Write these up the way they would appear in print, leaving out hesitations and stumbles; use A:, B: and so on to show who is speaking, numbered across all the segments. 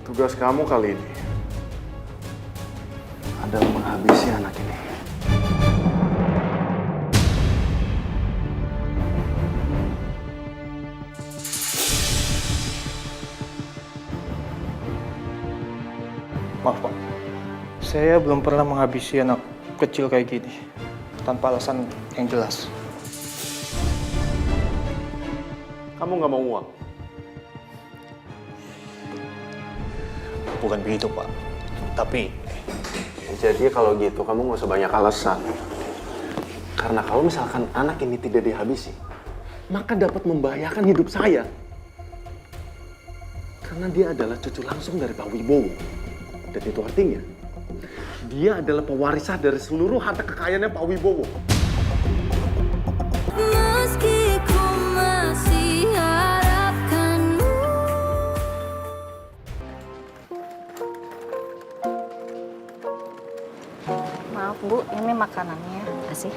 A: Tugas kamu kali ini adalah menghabisi anak ini.
B: Maaf Pak, saya belum pernah menghabisi anak kecil kayak gini tanpa alasan yang jelas.
A: Kamu nggak mau uang?
B: Bukan begitu Pak, tapi
A: Jadi kalau gitu kamu nggak usah banyak alasan. Karena kalau misalkan anak ini tidak dihabisi, maka dapat membahayakan hidup saya. Karena dia adalah cucu langsung dari Pak Wibowo. Dan itu artinya, dia adalah pewaris dari seluruh harta kekayaannya Pak Wibowo.
C: Meski ku masih harapkanmu.
D: Maaf Bu, ini makanannya.
E: Kasih.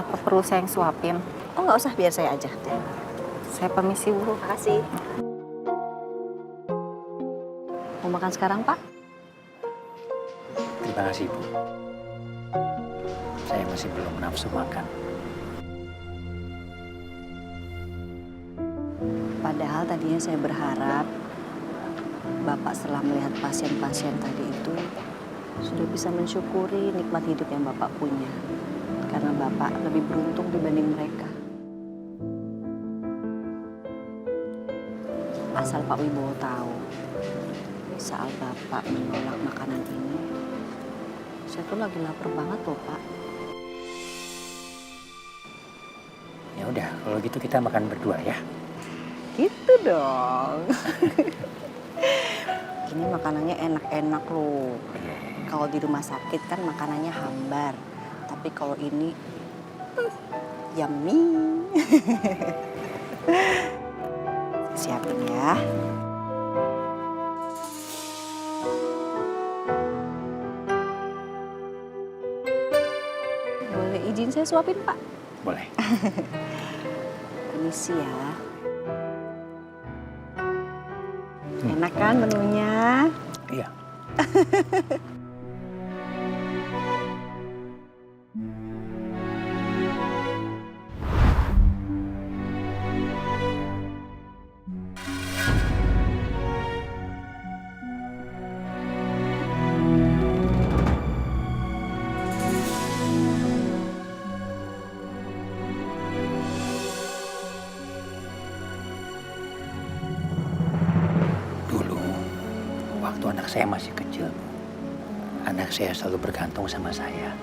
D: Apa perlu saya yang suapin?
E: Oh nggak usah, biar saya aja.
D: Saya permisi Bu.
E: Makasih. Mau makan sekarang Pak?
F: Terima kasih, Bu. Saya masih belum nafsu makan.
E: Padahal tadinya saya berharap Bapak setelah melihat pasien-pasien tadi itu sudah bisa mensyukuri nikmat hidup yang Bapak punya. Karena Bapak lebih beruntung dibanding mereka. Asal Pak Wibowo tahu, saat Bapak menolak makanan ini, saya tuh lagi lapar banget loh Pak.
F: Ya udah, kalau gitu kita makan berdua ya.
E: Gitu dong. Ini makanannya enak-enak loh. Kalau di rumah sakit kan makanannya hambar. Tapi kalau ini yummy. Siapin ya. Boleh izin saya suapin Pak?
F: Boleh.
E: Permisi ya. Enak kan menunya?
F: Iya. Dulu, waktu anak saya masih kecil, anak saya selalu bergantung sama saya.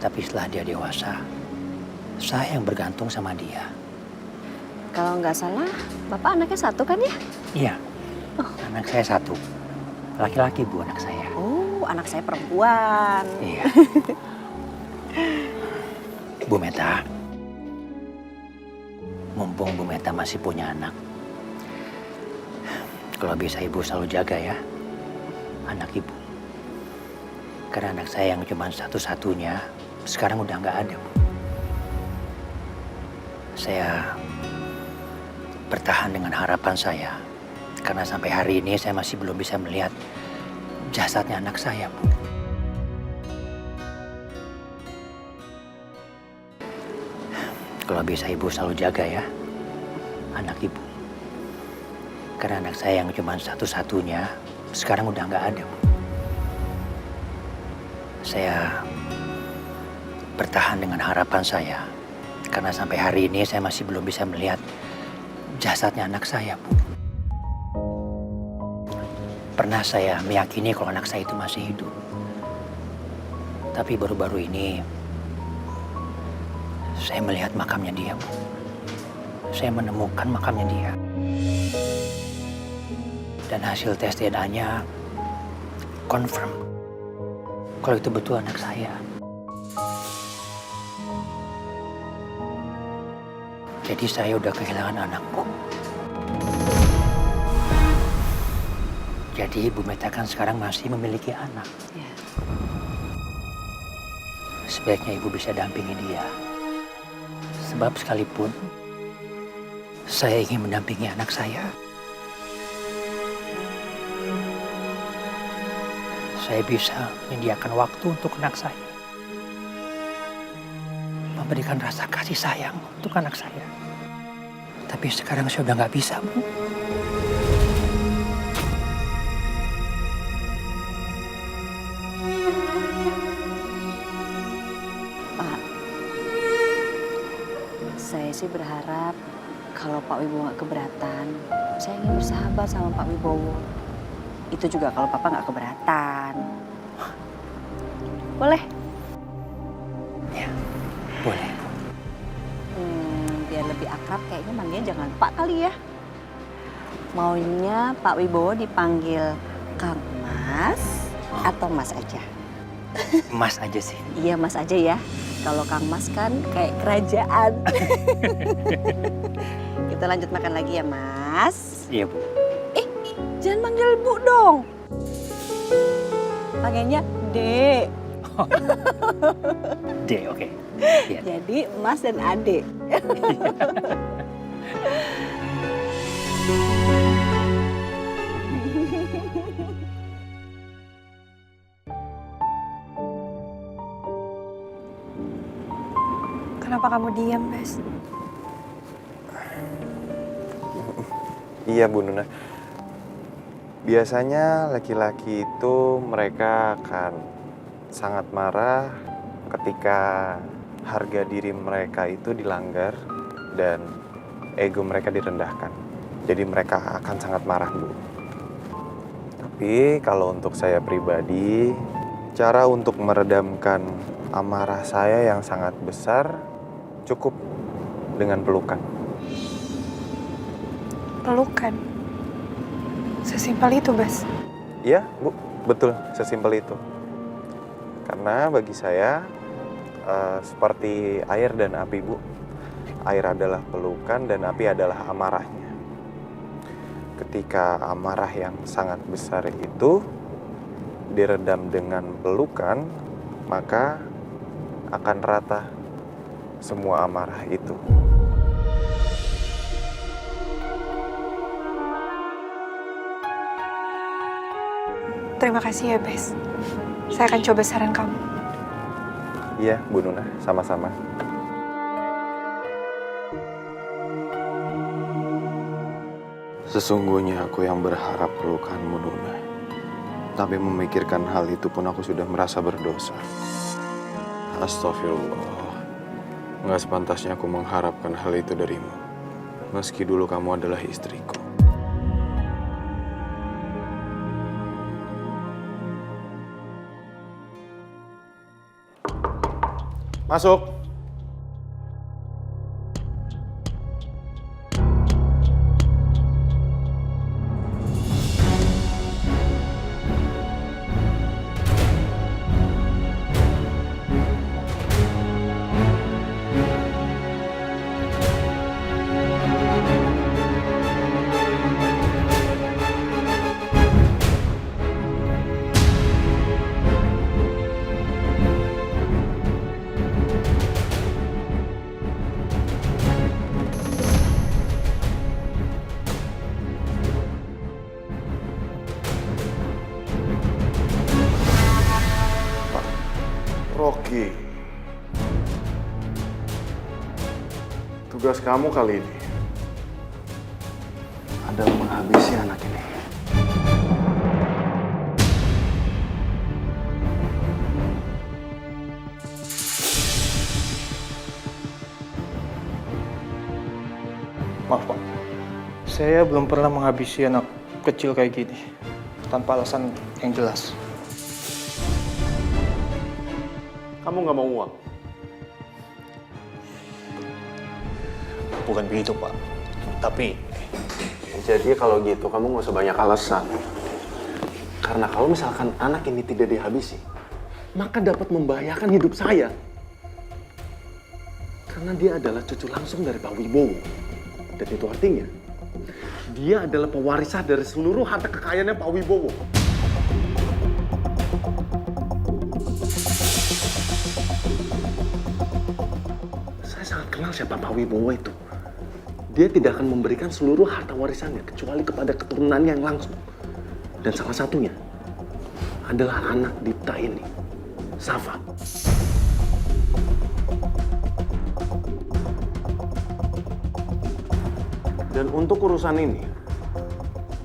F: Tapi setelah dia dewasa, saya yang bergantung sama dia.
E: Kalau nggak salah, Bapak anaknya satu kan ya?
F: Iya, anak saya satu. Laki-laki, Bu, anak saya.
E: Oh, anak saya perempuan.
F: Iya. Bu Meta, mumpung Bu Meta masih punya anak, kalau bisa Ibu selalu jaga ya, anak Ibu. Karena anak saya yang cuma satu-satunya, sekarang udah nggak ada, Bu. Saya bertahan dengan harapan saya, karena sampai hari ini saya masih belum bisa melihat jasadnya anak saya, Bu. Kalau bisa Ibu selalu jaga ya, anak Ibu. Karena anak saya yang cuma satu-satunya, sekarang udah nggak ada, Bu. Saya bertahan dengan harapan saya, karena sampai hari ini saya masih belum bisa melihat jasadnya anak saya, Bu. Pernah saya meyakini kalau anak saya itu masih hidup. Tapi baru-baru ini saya melihat makamnya dia, Bu. Saya menemukan makamnya dia. Dan hasil tes DNA-nya confirm kalau itu betul anak saya. Jadi saya udah kehilangan anak, Bu. Jadi Ibu Meta kan sekarang masih memiliki anak.
E: Ya.
F: Sebaiknya Ibu bisa dampingi dia. Sebab sekalipun saya ingin mendampingi anak saya, saya bisa menyediakan waktu untuk anak saya. Memberikan rasa kasih sayang untuk anak saya. Tapi sekarang saya udah nggak bisa, Bu.
E: Pak, saya sih berharap kalau Pak Wibowo nggak keberatan, saya ingin bersahabat sama Pak Wibowo. Itu juga kalau Papa nggak keberatan. Boleh?
F: Ya, boleh.
E: Biar lebih akrab kayaknya manggilnya jangan Pak kali ya. Maunya Pak Wibowo dipanggil Kang Mas atau Mas aja?
F: Mas aja sih.
E: Iya Mas aja ya. Kalau Kang Mas kan kayak kerajaan. Kita lanjut makan lagi ya Mas.
F: Iya, Bu.
E: Jangan manggil Bu dong. Panggilnya Dek.
F: D, oke. Iya.
E: Jadi Mas dan Ade.
G: Kenapa kamu diam, Bes?
A: Iya, Bu Nuna. Biasanya laki-laki itu mereka akan sangat marah ketika harga diri mereka itu dilanggar dan ego mereka direndahkan. Jadi mereka akan sangat marah, Bu. Tapi kalau untuk saya pribadi, cara untuk meredamkan amarah saya yang sangat besar cukup dengan pelukan.
G: Pelukan? Sesimpel itu, Bes?
A: Iya, Bu. Betul, sesimpel itu. Karena bagi saya, seperti air dan api, Bu. Air adalah pelukan dan api adalah amarahnya. Ketika amarah yang sangat besar itu diredam dengan pelukan, maka akan rata semua amarah itu.
G: Terima kasih ya, Bes. Saya akan coba saran kamu.
A: Iya, Bu Nuna, sama-sama. Sesungguhnya aku yang berharap pelukanmu, Nuna. Tapi memikirkan hal itu pun aku sudah merasa berdosa. Astagfirullah. Nggak sepantasnya aku mengharapkan hal itu darimu. Meski dulu kamu adalah istriku. Masuk. Rocky, tugas kamu kali ini adalah menghabisi anak ini.
B: Maaf, Pak. Saya belum pernah menghabisi anak kecil kayak gini tanpa alasan yang jelas.
A: Kamu nggak mau uang?
B: Bukan begitu, Pak. Tapi
A: Jadi kalau gitu kamu nggak usah banyak alasan. Karena kalau misalkan anak ini tidak dihabisi, maka dapat membahayakan hidup saya. Karena dia adalah cucu langsung dari Pak Wibowo. Dan itu artinya, dia adalah pewarisah dari seluruh harta kekayaannya Pak Wibowo. Saya sangat kenal siapa Pak Wibowo itu. Dia tidak akan memberikan seluruh harta warisannya kecuali kepada keturunannya yang langsung. Dan salah satunya
H: adalah anak Dipta ini, Safa. Dan untuk urusan ini,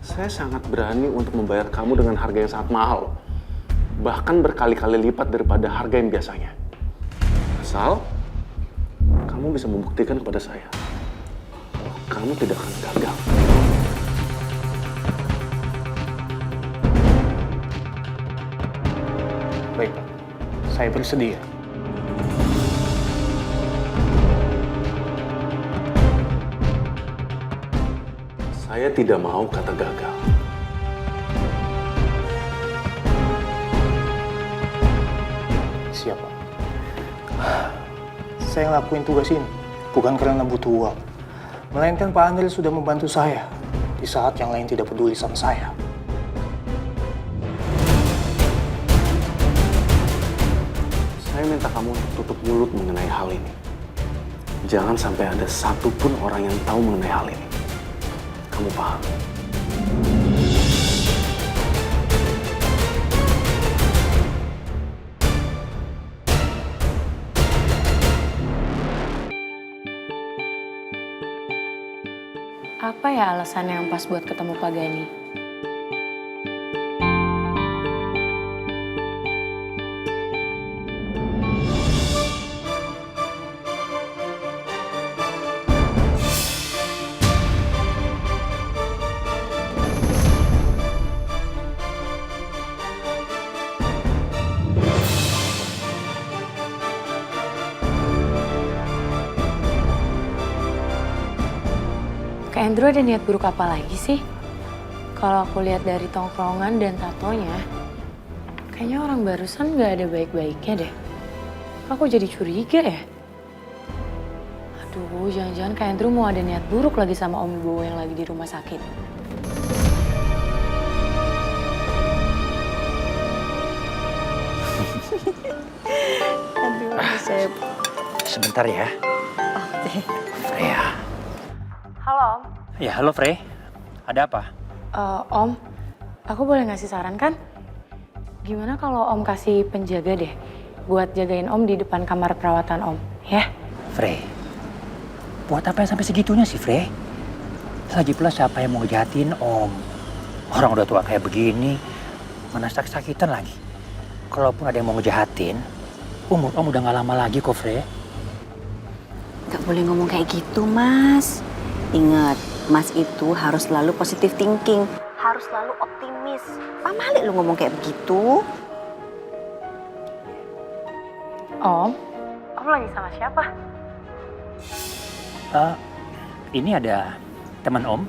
H: saya sangat berani untuk membayar kamu dengan harga yang sangat mahal. Bahkan berkali-kali lipat daripada harga yang biasanya. Asal kamu bisa membuktikan kepada saya bahwa kamu tidak akan gagal.
B: Baik, Pak. Saya bersedia.
H: Saya tidak mau kata gagal.
B: Siap, Pak. Saya ngelakuin tugas ini bukan karena butuh uang. Melainkan Pak Andre sudah membantu saya di saat yang lain tidak peduli sama saya.
H: Saya minta kamu untuk tutup mulut mengenai hal ini. Jangan sampai ada satupun orang yang tahu mengenai hal ini. Kamu paham?
I: Apa ya alasan yang pas buat ketemu Pak Gani? Kak Andrew ada niat buruk apa lagi sih? Kalau aku lihat dari tongkrongan dan tatonya, kayaknya orang barusan nggak ada baik-baiknya deh. Aku jadi curiga ya. Aduh, jangan-jangan Kak Andrew mau ada niat buruk lagi sama Om Bowo yang lagi di rumah sakit.
E: Aduh, saya...
F: Sebentar ya.
E: Oke.
F: Freya.
I: Halo Om.
F: Ya, halo Frey. Ada apa?
I: Om, aku boleh ngasih saran kan? Gimana kalau Om kasih penjaga deh buat jagain Om di depan kamar perawatan Om, ya?
F: Frey, buat apa yang sampai segitunya sih, Frey? Lagi pula siapa yang mau ngejahatin Om? Orang udah tua kayak begini, mana sakit-sakitan lagi. Kalaupun ada yang mau ngejahatin, umur Om udah gak lama lagi kok, Frey.
E: Gak boleh ngomong kayak gitu, Mas. Ingat, Mas itu harus selalu positive thinking. Harus selalu optimis. Pamali lu ngomong kayak begitu.
I: Om lagi sama siapa?
F: Ini ada teman Om.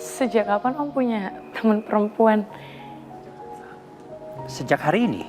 I: Sejak kapan Om punya teman perempuan?
F: Sejak hari ini.